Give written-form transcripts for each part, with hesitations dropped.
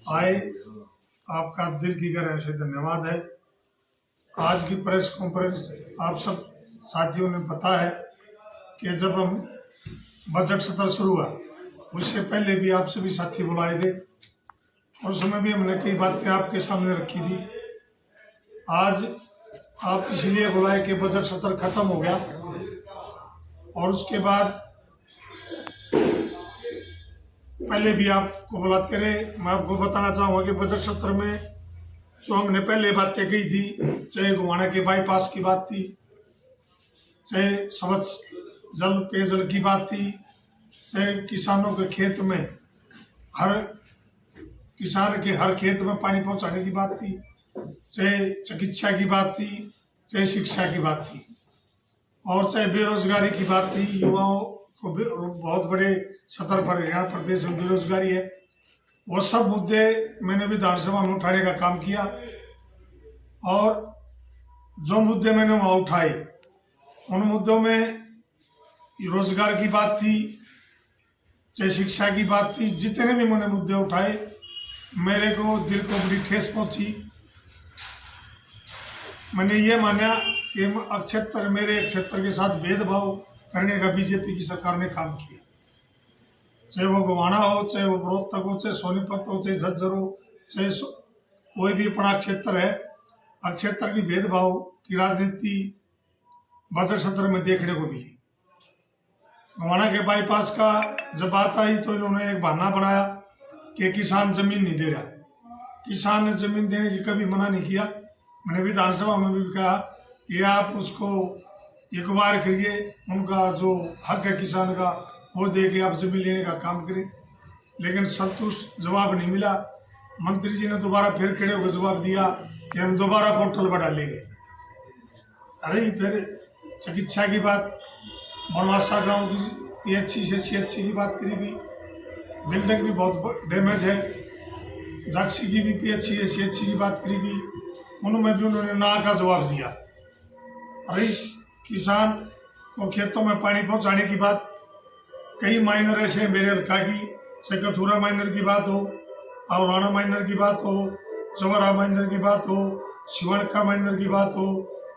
आए, आपका दिल की गहराई से धन्यवाद है। आज की प्रेस कॉन्फ्रेंस आप सब साथियों ने पता है कि जब हम बजट सत्र शुरू हुआ उससे पहले भी आप सभी साथी बुलाए गए और उस समय भी हमने कई बातें आपके सामने रखी थी। आज आप इसलिए बुलाए कि बजट सत्र खत्म हो गया और उसके बाद पहले भी आपको बुलाते रहे। मैं आपको बताना चाहूँगा कि बजट सत्र में जो हमने पहले बातें कही थी, चाहे गोवाना के बाईपास की बात थी, चाहे स्वच्छ जल पेयजल की बात थी, चाहे किसानों के खेत में किसान के हर खेत में पानी पहुंचाने की बात थी, चाहे चिकित्सा की बात थी, चाहे शिक्षा की बात थी और चाहे बेरोजगारी की बात थी। युवाओं को बहुत बड़े स्तर पर हरियाणा प्रदेश में बेरोजगारी है। वो सब मुद्दे मैंने विधानसभा में उठाने का काम किया और जो मुद्दे मैंने वहाँ उठाए उन मुद्दों में रोजगार की बात थी, चाहे शिक्षा की बात थी, जितने भी मैंने मुद्दे उठाए मेरे को दिल को बड़ी ठेस पहुंची। मैंने ये माना कि मेरे क्षेत्र के साथ भेदभाव करने का बीजेपी की सरकार ने काम किया, चाहे वो गोवाना हो, चाहे वो रोहतक हो, चाहे सोनीपत हो, चाहे झज्जर हो, चाहे कोई भी अपना क्षेत्र है। क्षेत्र की भेदभाव की राजनीति बजट सत्र में देखने को मिली। गोवाना के बाईपास का जब बात आई तो इन्होंने एक बहाना बनाया कि किसान जमीन नहीं दे रहा। किसान ने जमीन देने की कभी मना नहीं किया। मैंने विधानसभा में भी कहा कि आप उसको इकबार करिए, उनका जो हक है किसान का वो दे के आप जमीन लेने का काम करें, लेकिन संतुष्ट जवाब नहीं मिला। मंत्री जी ने दोबारा फिर खड़े होकर जवाब दिया कि हम दोबारा पोर्टल पर डालेंगे। अरे फिर चिकित्सा की बात, बनवासा गांव की PHC से CHC की बात करी गई, बिल्डिंग भी बहुत डैमेज है। जाक्सी की भी PHC से CHC की बात करी गई, उनमें भी उन्होंने ना का जवाब दिया। अरे किसान को खेतों में पानी पहुंचाने की बात, कई माइनर ऐसे मेरे हल्का की, चाहे कथूरा माइनर की बात हो, आवलाना माइनर की बात हो, चवरा माइनर की बात हो, शिवणका माइनर की बात हो,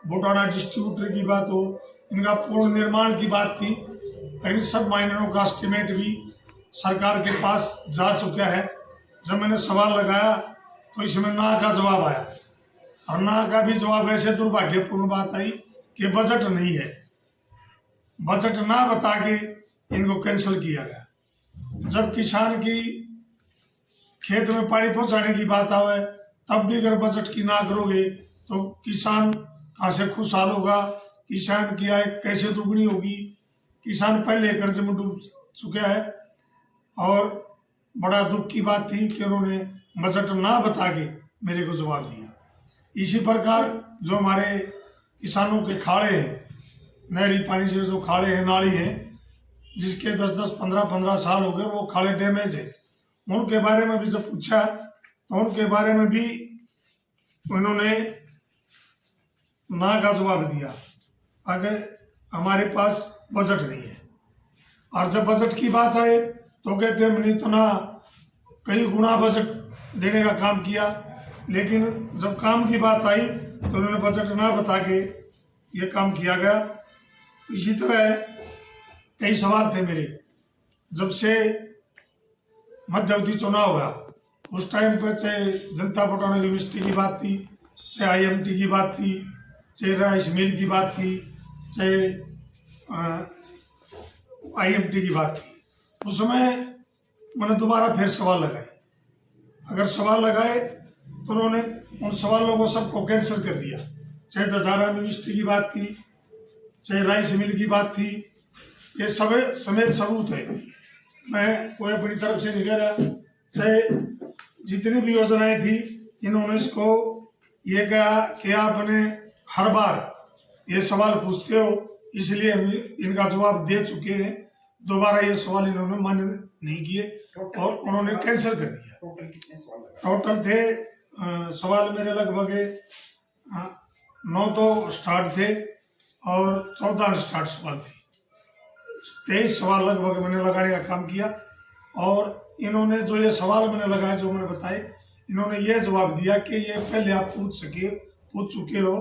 बोटाना डिस्ट्रीब्यूटर की बात हो, इनका पूर्ण निर्माण की बात थी। इन सब माइनरों का एस्टिमेट भी सरकार के पास जा चुका है। जब मैंने सवाल लगाया तो इसमें ना का जवाब आया और ना का भी जवाब ऐसे दुर्भाग्यपूर्ण बात आई कि बजट नहीं है। बजट ना बता के इनको कैंसिल किया गया। जब किसान की खेत में पानी पहुंचाने की बात आवे तब भी अगर बजट की ना करोगे तो किसान कहाँ से खुशहाल होगा, किसान की आय कैसे दुगनी होगी। किसान पहले कर्ज में डूब चुका है और बड़ा दुख की बात थी कि उन्होंने बजट ना बता के मेरे को जवाब दिया। इसी प्रकार जो हमारे किसानों के खाड़े हैं, नहरी पानी से जो खाड़े हैं, नाली हैं, जिसके 10-10, 15-15 साल हो गए, वो खाड़े डैमेज है, उनके बारे में भी जब पूछा तो उनके बारे में भी उन्होंने ना का जवाब दिया। अगर हमारे पास बजट नहीं है और जब बजट की बात आए तो कहते हमने इतना कई गुना बजट देने का काम किया, लेकिन जब काम की बात आई तो उन्होंने बजट ना बता के ये काम किया गया। इसी तरह कई सवाल थे मेरे। जब से मध्य अवधि चुनाव हुआ उस टाइम पर चाहे जनता बोटाना यूनिवर्सिटी की बात थी, चाहे IMT की बात थी, चाहे राइस मिल की बात थी, चाहे IMT की बात थी, उस समय मैंने दोबारा फिर सवाल लगाए। अगर सवाल लगाए तो उन्होंने उन सवालों को सबको कैंसिल कर दिया। चाहे दजारा यूनिवर्सिटी की बात थी, चाहे राइस मिल की बात थी, ये समेत सबूत है। मैं कोई अपनी तरफ से नहीं कह रहा। चाहे जितनी भी योजनाएं थी इन्होंने इसको ये कहा कि आपने हर बार ये सवाल पूछते हो इसलिए हम इनका जवाब दे चुके हैं। दोबारा ये सवाल इन्होंने मान्य नहीं किए और उन्होंने कैंसिल कर दिया। टोटल थे सवाल मेरे लगभग 9 तो स्टार्ट थे और 14 स्टार्ट सवाल थे। 23 सवाल लगभग मैंने लगाने का काम किया और इन्होंने जो ये सवाल मैंने लगाए, जो मैंने बताए, इन्होंने ये जवाब दिया कि ये पहले आप पूछ चुके हो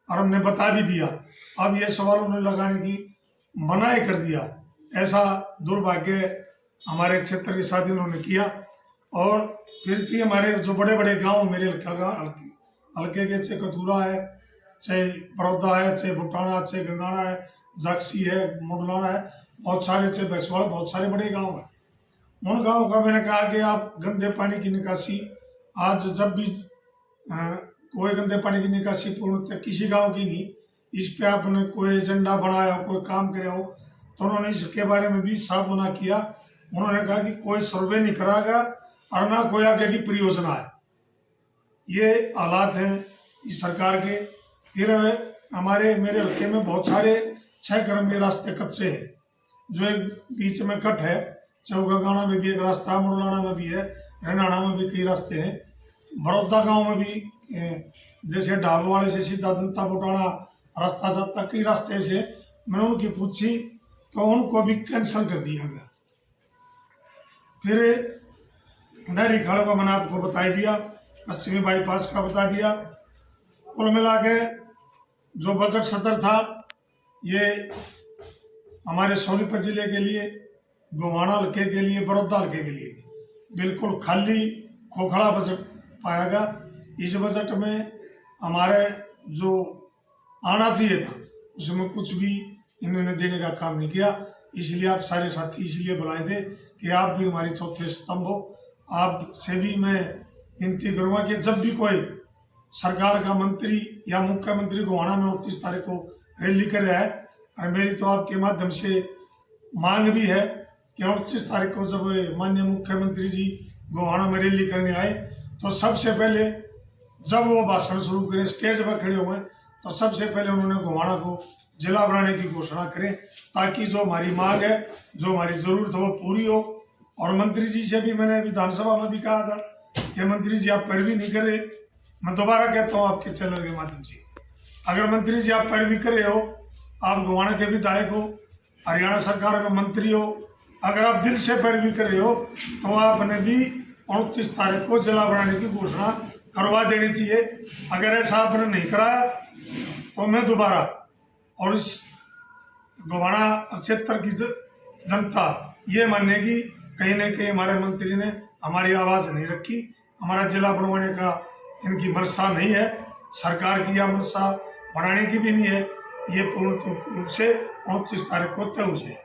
और हमने बता भी दिया, अब ये सवाल उन्होंने लगाने की मनाही कर दिया। ऐसा दुर्भाग्य हमारे क्षेत्र के साथ इन्होंने किया। और फिर थी हमारे जो बड़े बड़े गांव मेरे हल्के के, चाहे कथूरा है, चाहे बड़ौदा है, चाहे भुटाना, चाहे गंगाना है, जाक्सी है, मुडलाना है, बहुत सारे, चाहे भैंसवाड़ा, बहुत सारे बड़े गांव हैं। उन गाँव का मैंने कहा कि आप गंदे पानी की निकासी, आज जब भी कोई गंदे पानी की निकासी पूर्णतः किसी गांव की नहीं, इस पे आपने कोई एजेंडा बनाया, कोई काम कराया हो, तो उन्होंने इसके बारे में भी साफ मना किया। उन्होंने कहा कि कोई सर्वे नहीं कराएगा और ना कोई आगे की परियोजना है। ये हालात हैं इस सरकार के। फिर मेरे हल्के में बहुत सारे 6 क्रम के रास्ते कच्चे हैं, जो एक बीच में कट है, चाहे गंगाना में भी एक रास्ता, मुरलाना में भी है, रैनाना में भी कई रास्ते हैं, बड़ौदा गांव में भी जैसे ढाबे वाले से सीधा जनता बुटाना रास्ता जाता, कई रास्ते से। मैंने उनकी पूछी तो उनको भी कैंसिल कर दिया गया। फिर नहरी खाड़ों का मैंने आपको बता दिया, पश्चिमी बाईपास का बता दिया। कुल मिला के जो बजट सत्र था, ये हमारे सोनीपत जिले के लिए, गोवाना हल्के के लिए, बड़ौदा हल्के के लिए बिल्कुल खाली खोखला बजट पाया गया। इस बजट में हमारे जो आना चाहिए था उसमें कुछ भी इन्होंने देने का काम नहीं किया। इसलिए आप सारे साथी इसलिए बुलाए थे कि आप भी हमारी चौथे स्तंभ हो। आपसे भी मैं विनती करूँगा कि जब भी कोई सरकार का मंत्री या मुख्यमंत्री गोवाना में 29 तारीख को रैली कर रहा है, और मेरी तो आपके माध्यम से मांग भी है कि 29 तारीख को जब माननीय मुख्यमंत्री जी गोवाना में रैली करने आए, तो सबसे पहले जब वो भाषण शुरू करें, स्टेज पर खड़े हुए, तो सबसे पहले उन्होंने गोवाना को जिला बनाने की घोषणा करें, ताकि जो हमारी मांग है, जो हमारी जरूरत है, वो पूरी हो। और मंत्री जी से भी मैंने विधानसभा में भी कहा था कि मंत्री जी आप पैरवी नहीं कर रहे। मैं दोबारा कहता हूँ आपके चैनल के माध्यम से, अगर मंत्री जी आप पैरवी कर रहे हो, आप गोवाना के विधायक हो, हरियाणा सरकार में मंत्री हो, अगर आप दिल से पैरवी कर रहे हो, तो आपने भी 29 तारीख को जिला बनाने की घोषणा करवा देनी चाहिए। अगर ऐसा आपने नहीं कराया तो मैं दोबारा, और इस गोवाना क्षेत्र की जनता ये मानेगी कहीं न कहीं हमारे मंत्री ने हमारी आवाज़ नहीं रखी। हमारा जिला बनवाने का इनकी मनसा नहीं है, सरकार की यह मनसा बढ़ाने की भी नहीं है। ये पूर्ण रूप से 29 तारीख को तय हो जाएगा।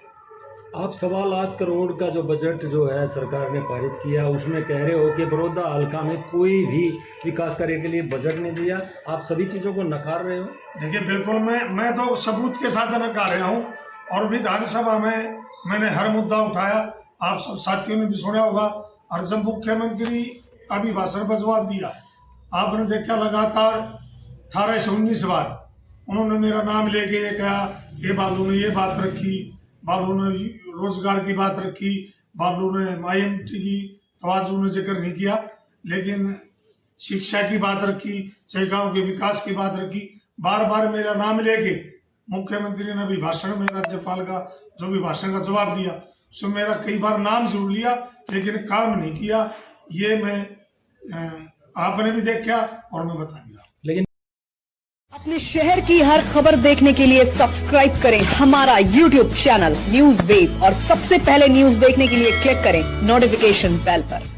आप 1.25 लाख करोड़ का जो बजट जो है सरकार ने पारित किया, उसमें कह रहे हो कि बड़ौदा हल्का में कोई भी विकास कार्य के लिए बजट नहीं दिया, आप सभी चीज़ों को नकार रहे हो। देखिए, बिल्कुल मैं तो सबूत के साथ नकार रहा हूँ, और विधानसभा में मैंने हर मुद्दा उठाया, आप सब साथियों ने भी सुना होगा। और जब मुख्यमंत्री अभी भाषण पर जवाब दिया, आपने देखा लगातार 18 से 19 बार उन्होंने मेरा नाम लेके ये कहा, ये बालू ने ये बात रखी, बालू ने रोजगार की बात रखी, बालू ने IMT की तवाज़ुन ने जिक्र नहीं किया, लेकिन शिक्षा की बात रखी, चाहे गांव के विकास की बात रखी। बार बार मेरा नाम लेके मुख्यमंत्री ने भी भाषण में, राज्यपाल का जो भी भाषण का जवाब दिया, उसमें मेरा कई बार नाम जरूर लिया, लेकिन काम नहीं किया। ये मैं आपने भी देखा और मैं बता दिया। लेकिन अपने शहर की हर खबर देखने के लिए सब्सक्राइब करें हमारा YouTube चैनल न्यूज़ वेब, और सबसे पहले न्यूज़ देखने के लिए क्लिक करें नोटिफिकेशन बेल पर।